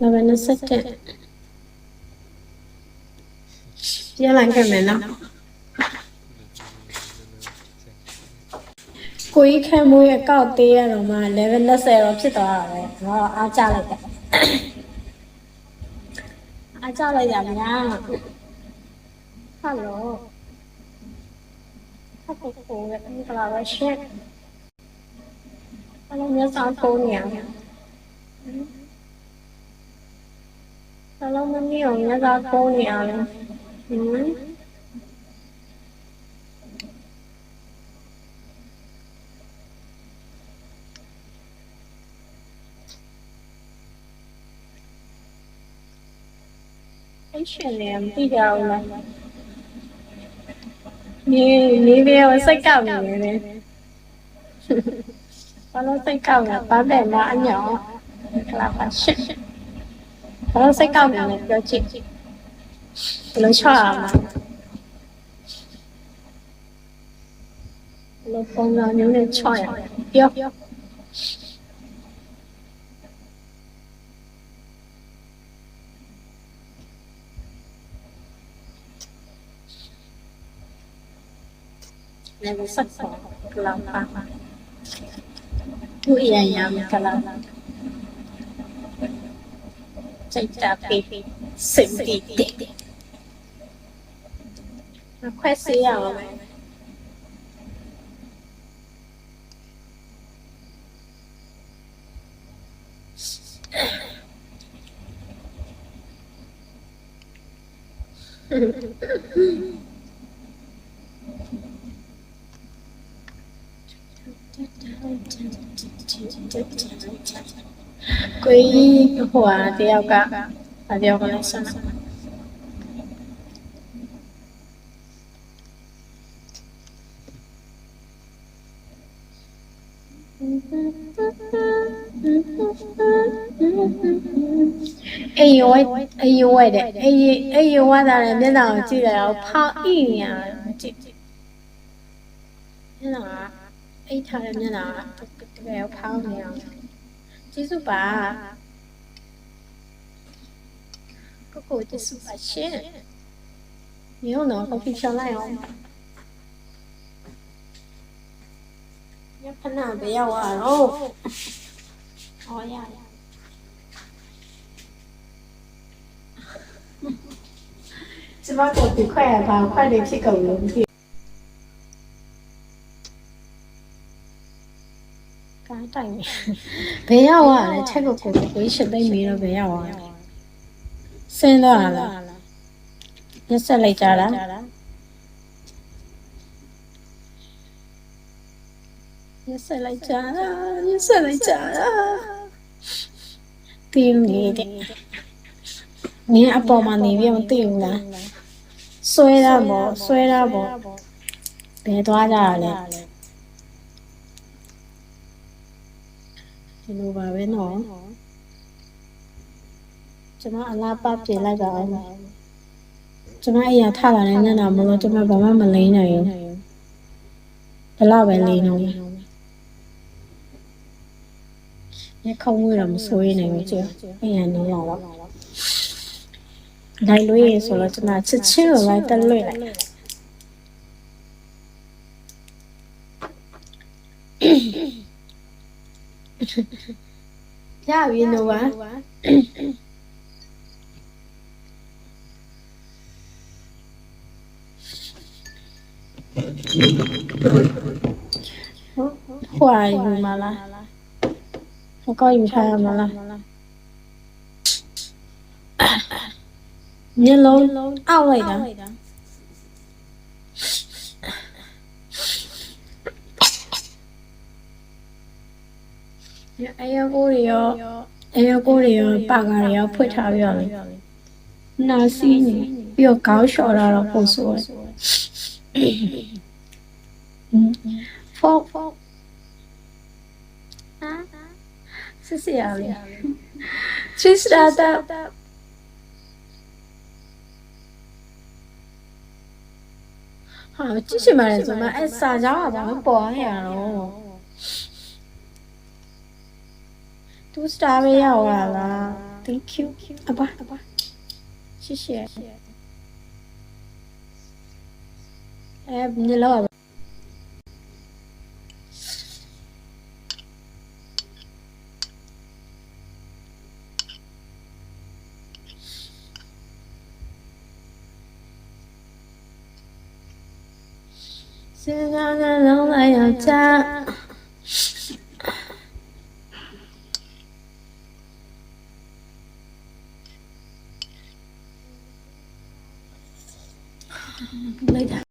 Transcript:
11 second ပြန်လိုက်ခဲ့မယ်နော်ကိုကြီးခံမွေးအကောက်သေးရတော့မှ11 20တော့ဖြစ်သွားတာပဲငါအားကြလိုက်တယ်အားကြလိုက်ရမလားဟယ်လိုဟုတ်ကဲ့ကိုယ်ကင်္ဂလာပါရှင်အဲ့လိုမျိုးစောင်းဖုန်းနေအောင်အဲ့လိုမနေအောင်မျိုးစောင်းဖုန်းနေအောင်အဲ့ရှင်လည်းမသိကြဘူးလားနေပြကိုစိတ်ကောက်နေတယ်ဘာလို့စိတ်ကောက်လဲဘာပဲမအညောင်းကလာပါရှစ်ဘာလို့စိတ်ကောက်နေလဲပြောကြည့်ဘယ်လိုချော့ရမှာဘယ်လိုပုံစံမျိုးနဲ့ချော့ရပြောလည်းဆက်ပေါ်ကလာပါသူအရင်ရမယ်ကလာစိတ်တာပေးစင်တီတဲ့ခွဲစေးရအောင်မယ်ကိုကြီးဟိုဟာတယောက်ကလည်းဆန်းအေးရွယ်တဲ့အေးရွာတာလည်းမျက်နှာကိုကြည့်လိုက်အောင်ဖောက်အိနေရတယ်ကြည့်မျက်နှာအိတ်ထားတဲ့မျက်နှာတကယ်ဖောက်နေအောင်ကျေးဇူးပါကိုကျေးဇူးပါရှင်မျိုးတော့ကော်ဖီချလိုက်အောင်ညဖနာဘယ်ရောက်ရတော့ဟောရကျမကိုဒီခွဲရပါခွဲလေးဖြစ်ကုန်လို့ကားတိုင်ဘယ်ရောက်ရလဲချက်ကိုကိုရှစ်သိမ့်ပြီးတော့ဘယ်ရောက်ရလဲဆင်းသွားလားရက်ဆက်လိုက်ကြလားရက်ဆက်လိုက်ကြတင်းနေတဲ့နင်းအပေါ်မှာနေပြီးမသိဘူးလားဆွဲတာပေါ့ဘယ်သွားကြရလဲဒီလိုပါပဲနော်ကျွန်မအလားပပြေလိုက်ပါအောင်ကျွန်မအရာထလာတဲ့ညနာမလို့ကျွန်မဘာမှမလိမ့်နိုင်ဘူးဘယ်လောက်ပဲလိမ့်နေရခုံးဝေးတော့မစိုးရနိုင်ဘူးကျအရာနေရတော့လိုက်လို့ရဆိုတော့ကျွန်မချစ်ချင်းကိုလိုက်တက်လွှင့်လိုက်ရပြီနော်ပါဟွာယူမလားဟောကောယူထားရမလားမျက်လုံးအောက်လိုက်တာအေးကိုရီရောပါကားရောဖွင့်ထားပြရလေနာစီးနေပြီးတော့ခေါင်းလျှော်တာတော့ပို့ဆိုးဖောက်စစ်စရာလေချစ်တာဟာကြည့်ချင်ပါတယ်ဆိုမှအဲ့စာကြောင်းကဘာမှပေါ်ရတော့2 star ပဲရောက်လာလား thank you အပါ谢谢你老板现在的人来要家累的